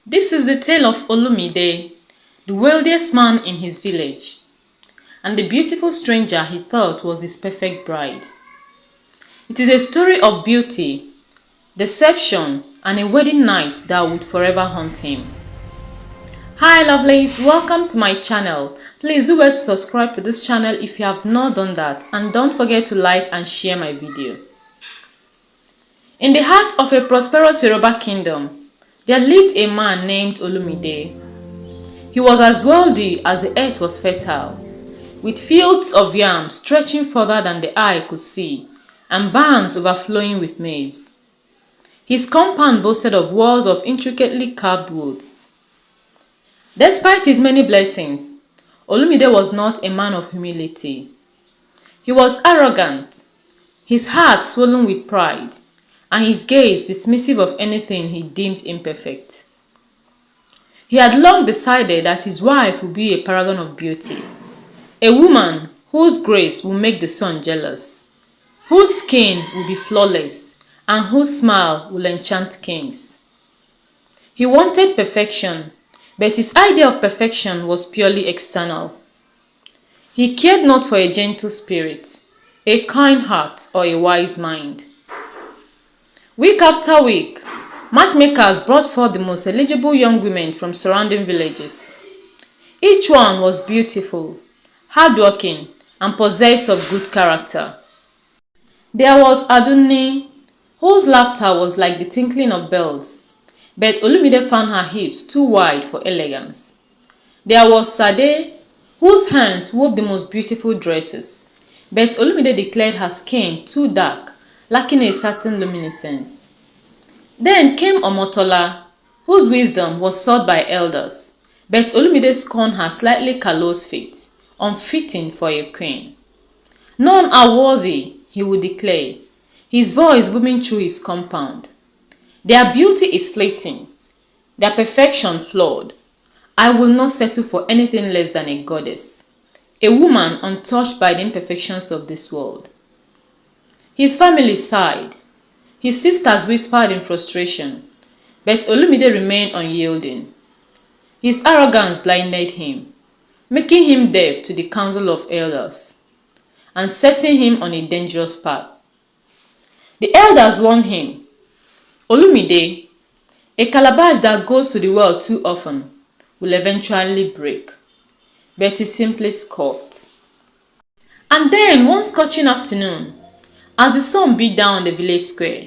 This is the tale of Olumide, the wealthiest man in his village, and the beautiful stranger he thought was his perfect bride. It is a story of beauty, deception, and a wedding night that would forever haunt him. Hi lovelies, welcome to my channel. Please do well to subscribe to this channel if you have not done that, and don't forget to like and share my video. In the heart of a prosperous Yoruba kingdom, there lived a man named Olumide. He was as wealthy as the earth was fertile, with fields of yam stretching further than the eye could see, and barns overflowing with maize. His compound boasted of walls of intricately carved woods. Despite his many blessings, Olumide was not a man of humility. He was arrogant, his heart swollen with pride, and his gaze dismissive of anything he deemed imperfect. He had long decided that his wife would be a paragon of beauty, a woman whose grace would make the sun jealous, whose skin would be flawless, and whose smile will enchant kings. He wanted perfection, but his idea of perfection was purely external. He cared not for a gentle spirit, a kind heart, or a wise mind. Week after week, matchmakers brought forth the most eligible young women from surrounding villages. Each one was beautiful, hardworking, and possessed of good character. There was Adunni, whose laughter was like the tinkling of bells, but Olumide found her hips too wide for elegance. There was Sade, whose hands wove the most beautiful dresses, but Olumide declared her skin too dark, lacking a certain luminescence. Then came Omotola, whose wisdom was sought by elders, but Olumide scorned her slightly callous feet, unfitting for a queen. None are worthy, he would declare, his voice booming through his compound. Their beauty is fleeting, their perfection flawed. I will not settle for anything less than a goddess, a woman untouched by the imperfections of this world. His family sighed. His sisters whispered in frustration, but Olumide remained unyielding. His arrogance blinded him, making him deaf to the counsel of elders, and setting him on a dangerous path. The elders warned him, Olumide, a calabash that goes to the well too often will eventually break. But he simply scoffed. And then one scorching afternoon, as the sun beat down on the village square,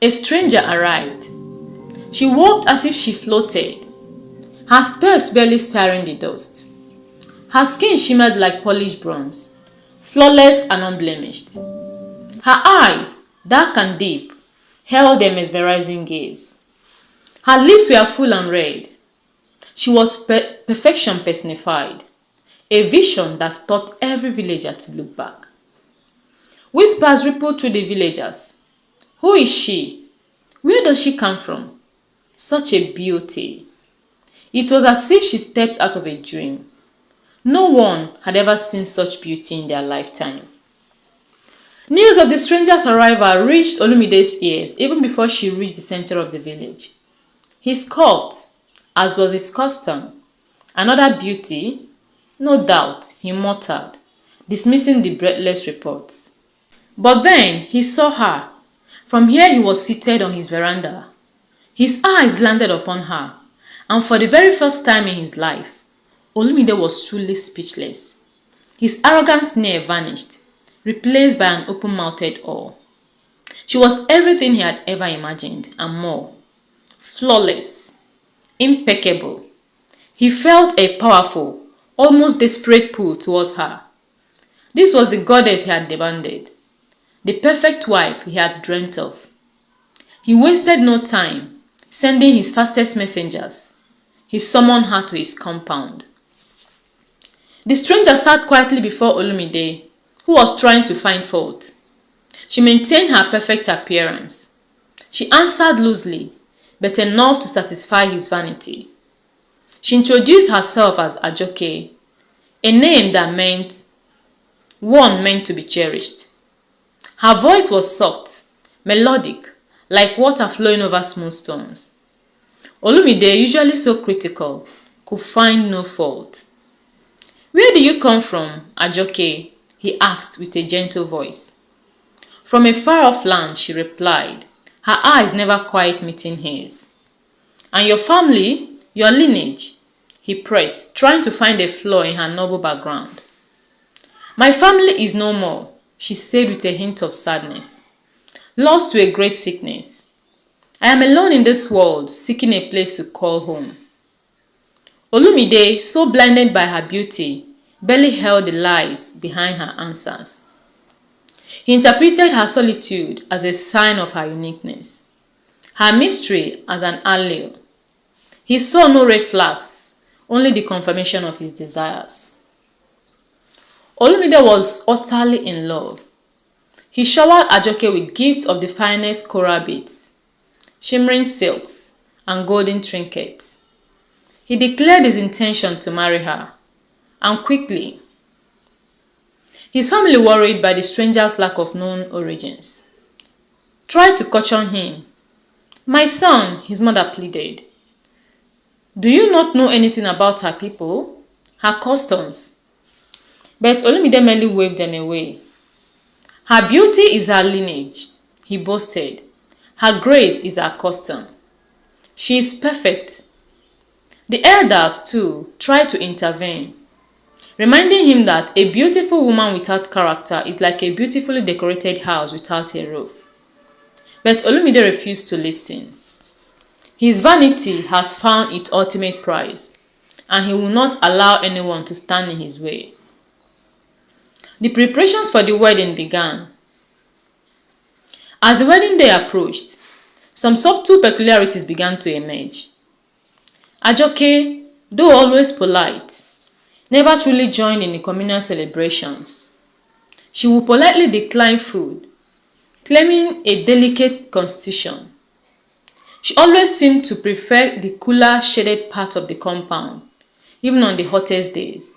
a stranger arrived. She walked as if she floated, her steps barely stirring the dust. Her skin shimmered like polished bronze, flawless and unblemished. Her eyes, dark and deep, held a mesmerizing gaze. Her lips were full and red. She was perfection personified, a vision that stopped every villager to look back. Whispers rippled through the villagers. Who is she? Where does she come from? Such a beauty. It was as if she stepped out of a dream. No one had ever seen such beauty in their lifetime. News of the stranger's arrival reached Olumide's ears even before she reached the center of the village. He scoffed, as was his custom. Another beauty? No doubt, he muttered, dismissing the breathless reports. But then he saw her. From here he was seated on his veranda. His eyes landed upon her, and for the very first time in his life, Olumide was truly speechless. His arrogant sneer vanished, replaced by an open-mouthed awe. She was everything he had ever imagined, and more. Flawless, impeccable. He felt a powerful, almost desperate pull towards her. This was the goddess he had demanded, the perfect wife he had dreamt of. He wasted no time, sending his fastest messengers. He summoned her to his compound. The stranger sat quietly before Olumide, who was trying to find fault. She maintained her perfect appearance. She answered loosely, but enough to satisfy his vanity. She introduced herself as Ajoke, a name that meant one meant to be cherished. Her voice was soft, melodic, like water flowing over smooth stones. Olumide, usually so critical, could find no fault. "Where do you come from, Ajoke?" he asked with a gentle voice. "From a far-off land," she replied, her eyes never quite meeting his. "And your family, your lineage?" he pressed, trying to find a flaw in her noble background. "My family is no more," she said with a hint of sadness, "lost to a great sickness. I am alone in this world, seeking a place to call home." Olumide, so blinded by her beauty, barely held the lies behind her answers. He interpreted her solitude as a sign of her uniqueness, her mystery as an allure. He saw no red flags, only the confirmation of his desires. Olumide was utterly in love. He showered Ajoke with gifts of the finest coral beads, shimmering silks, and golden trinkets. He declared his intention to marry her, and quickly. His family, worried by the stranger's lack of known origins, tried to caution him. "My son," his mother pleaded, "do you not know anything about her people, her customs?" But Olumide merely waved them away. "Her beauty is her lineage," he boasted. "Her grace is her custom. She is perfect." The elders, too, tried to intervene, reminding him that a beautiful woman without character is like a beautifully decorated house without a roof. But Olumide refused to listen. His vanity has found its ultimate prize, and he will not allow anyone to stand in his way. The preparations for the wedding began. As the wedding day approached, some subtle peculiarities began to emerge. Ajoke, though always polite, never truly joined in the communal celebrations. She would politely decline food, claiming a delicate constitution. She always seemed to prefer the cooler, shaded part of the compound, even on the hottest days,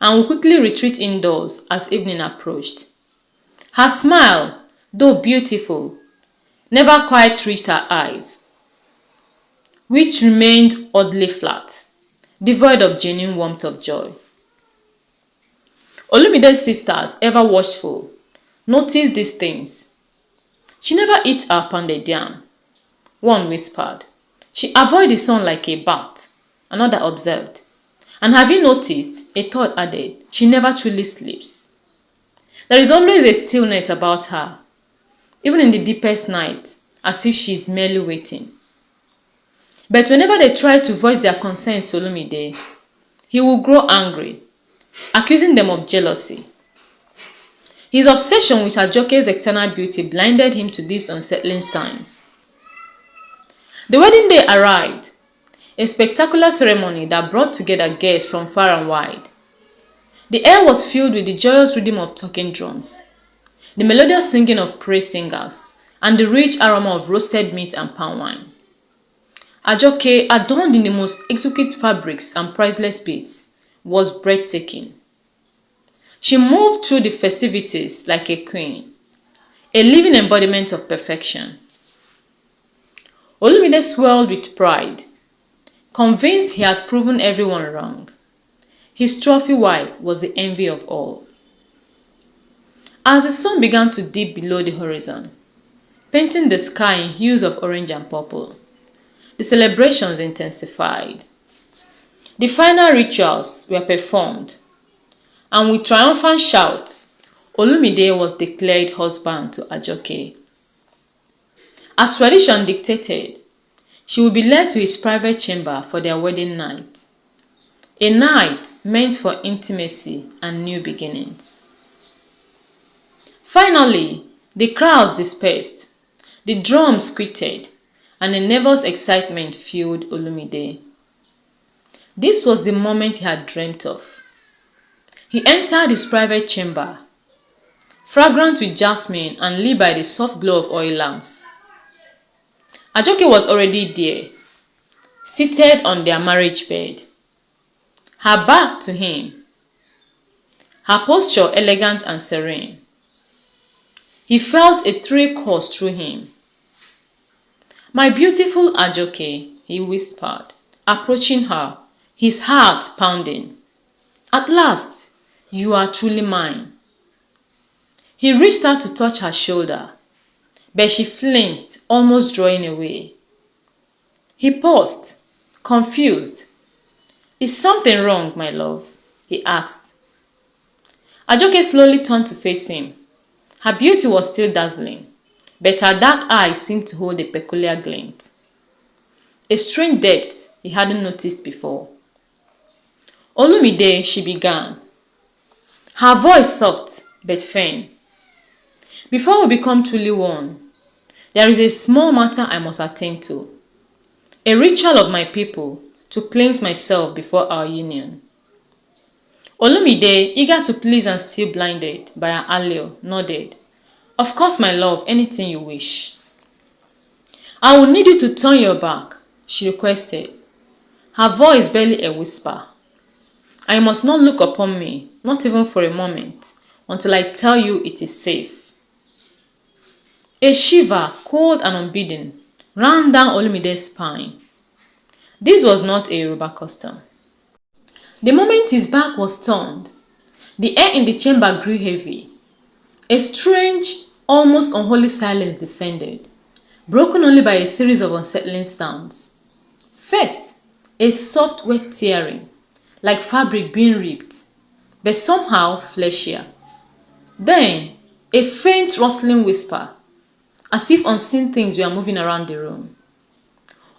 and would quickly retreat indoors as evening approached. Her smile, though beautiful, never quite reached her eyes, which remained oddly flat, devoid of genuine warmth of joy. Olumide's sisters, ever watchful, noticed these things. "She never eats her pounded yam," one whispered. "She avoids the sun like a bat," another observed. "And have you noticed," a third added, "she never truly sleeps. There is always a stillness about her, even in the deepest night, as if she is merely waiting." But whenever they tried to voice their concerns to Olumide, he would grow angry, accusing them of jealousy. His obsession with Ajoke's external beauty blinded him to these unsettling signs. The wedding day arrived, a spectacular ceremony that brought together guests from far and wide. The air was filled with the joyous rhythm of talking drums, the melodious singing of praise singers, and the rich aroma of roasted meat and palm wine. Ajoke, adorned in the most exquisite fabrics and priceless beads, was breathtaking. She moved through the festivities like a queen, a living embodiment of perfection. Olumide swelled with pride, convinced he had proven everyone wrong. His trophy wife was the envy of all. As the sun began to dip below the horizon, painting the sky in hues of orange and purple, the celebrations intensified. The final rituals were performed, and with triumphant shouts, Olumide was declared husband to Ajoke. As tradition dictated, she would be led to his private chamber for their wedding night, a night meant for intimacy and new beginnings. Finally, the crowds dispersed, the drums squeaked, and a nervous excitement filled Olumide. This was the moment he had dreamt of. He entered his private chamber, fragrant with jasmine and lit by the soft glow of oil lamps. Ajoke was already there, seated on their marriage bed, her back to him, her posture elegant and serene. He felt a thrill course through him. "My beautiful Ajoke," he whispered, approaching her, his heart pounding. At last, you are truly mine. He reached out to touch her shoulder, but she flinched, almost drawing away. He paused, confused. Is something wrong, my love? He asked. Ajoke slowly turned to face him. Her beauty was still dazzling, but her dark eyes seemed to hold a peculiar glint. A strange depth he hadn't noticed before. Olumide, she began, her voice soft but firm. Before we become truly one, there is a small matter I must attend to. A ritual of my people to cleanse myself before our union. Olumide, eager to please and still blinded by her allure, nodded. Of course, my love, anything you wish. I will need you to turn your back, she requested, her voice barely a whisper. I must not look upon me, not even for a moment, until I tell you it is safe. A shiver, cold and unbidden, ran down Olumide's spine. This was not a Yoruba custom. The moment his back was turned, the air in the chamber grew heavy. A strange, almost unholy silence descended, broken only by a series of unsettling sounds. First, a soft, wet tearing, like fabric being ripped, but somehow fleshier. Then, a faint rustling whisper, as if unseen things were moving around the room.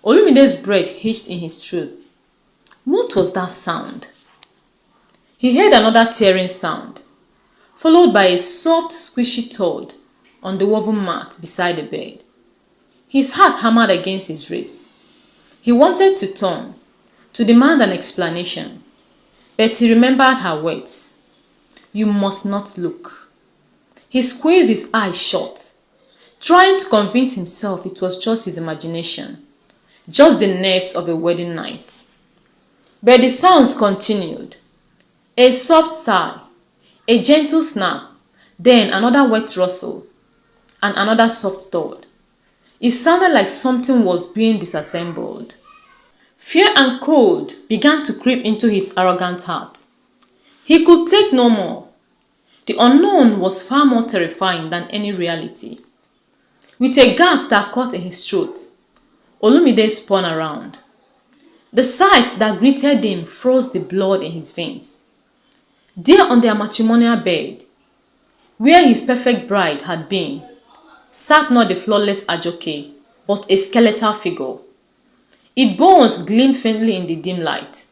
Olumide's breath hitched in his throat. What was that sound? He heard another tearing sound, followed by a soft, squishy thud on the woven mat beside the bed. His heart hammered against his ribs. He wanted to turn, to demand an explanation, but he remembered her words. You must not look. He squeezed his eyes shut, trying to convince himself it was just his imagination, just the nerves of a wedding night. But the sounds continued. A soft sigh, a gentle snap, then another wet rustle, and another soft thud. It sounded like something was being disassembled. Fear and cold began to creep into his arrogant heart. He could take no more. The unknown was far more terrifying than any reality. With a gasp that caught in his throat, Olumide spun around. The sight that greeted him froze the blood in his veins. There on their matrimonial bed, where his perfect bride had been, sat not the flawless Ajoke, but a skeletal figure. Its bones gleamed faintly in the dim light.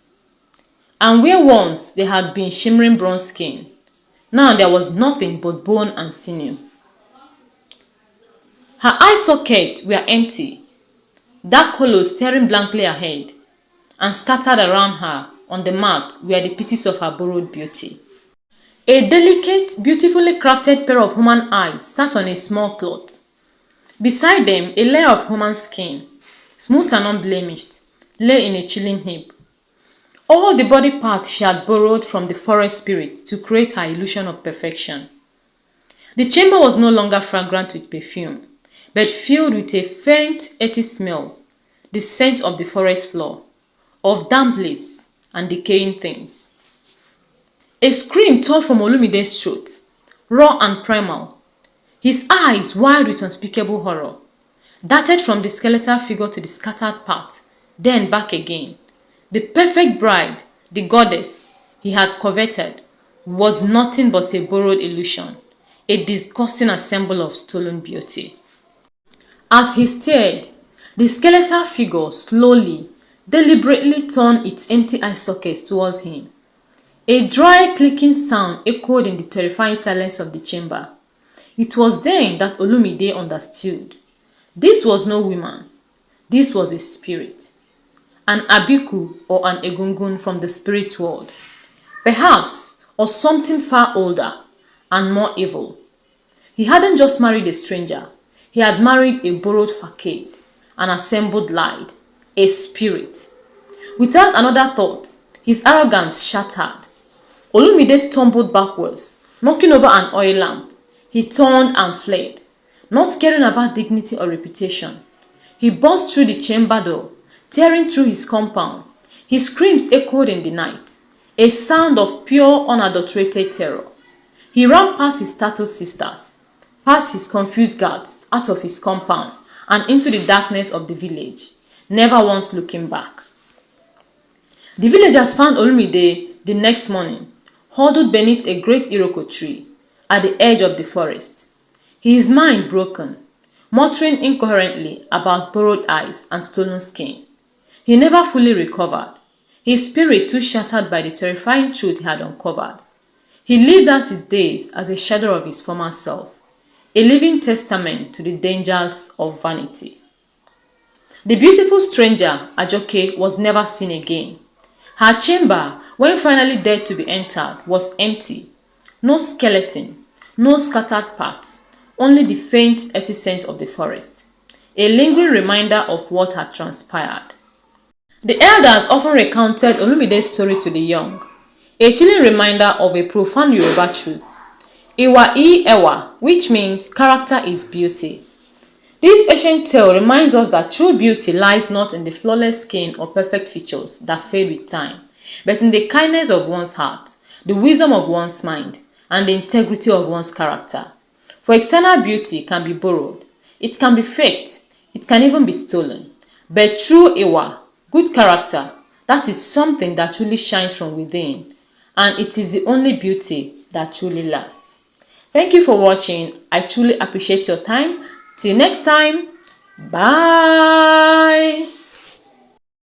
And where once there had been shimmering bronze skin, now there was nothing but bone and sinew. Her eye sockets were empty, dark hollows staring blankly ahead, and scattered around her on the mat were the pieces of her borrowed beauty. A delicate, beautifully crafted pair of human eyes sat on a small cloth. Beside them, a layer of human skin, smooth and unblemished, lay in a chilling heap. All the body parts she had borrowed from the forest spirit to create her illusion of perfection. The chamber was no longer fragrant with perfume, but filled with a faint, earthy smell, the scent of the forest floor, of damp leaves and decaying things. A scream tore from Olumide's throat, raw and primal. His eyes, wide with unspeakable horror, darted from the skeletal figure to the scattered part, then back again. The perfect bride, the goddess he had coveted, was nothing but a borrowed illusion, a disgusting assemble of stolen beauty. As he stared, the skeletal figure slowly, deliberately turned its empty eye sockets towards him. A dry clicking sound echoed in the terrifying silence of the chamber. It was then that Olumide understood. This was no woman. This was a spirit. An Abiku or an Egungun from the spirit world. Perhaps, or something far older and more evil. He hadn't just married a stranger. He had married a borrowed facade, an assembled lie, a spirit. Without another thought, his arrogance shattered. Olumide stumbled backwards, knocking over an oil lamp. He turned and fled, not caring about dignity or reputation. He burst through the chamber door, tearing through his compound. His screams echoed in the night, a sound of pure, unadulterated terror. He ran past his startled sisters, past his confused guards, out of his compound, and into the darkness of the village, never once looking back. The villagers found Olumide the next morning, huddled beneath a great iroko tree at the edge of the forest, his mind broken, muttering incoherently about borrowed eyes and stolen skin. He never fully recovered, his spirit too shattered by the terrifying truth he had uncovered. He lived out his days as a shadow of his former self, a living testament to the dangers of vanity. The beautiful stranger, Ajoke, was never seen again. Her chamber, when finally dared to be entered, was empty. No skeleton, no scattered parts, only the faint earthy scent of the forest, a lingering reminder of what had transpired. The elders often recounted Olumide's story to the young, a chilling reminder of a profound Yoruba truth. Iwa Ewa, which means character is beauty. This ancient tale reminds us that true beauty lies not in the flawless skin or perfect features that fade with time, but in the kindness of one's heart, the wisdom of one's mind, and the integrity of one's character. For external beauty can be borrowed, it can be faked, it can even be stolen. But true Iwa, good character, that is something that truly shines from within, and it is the only beauty that truly lasts. Thank you for watching. I truly appreciate your time. Till next time, bye.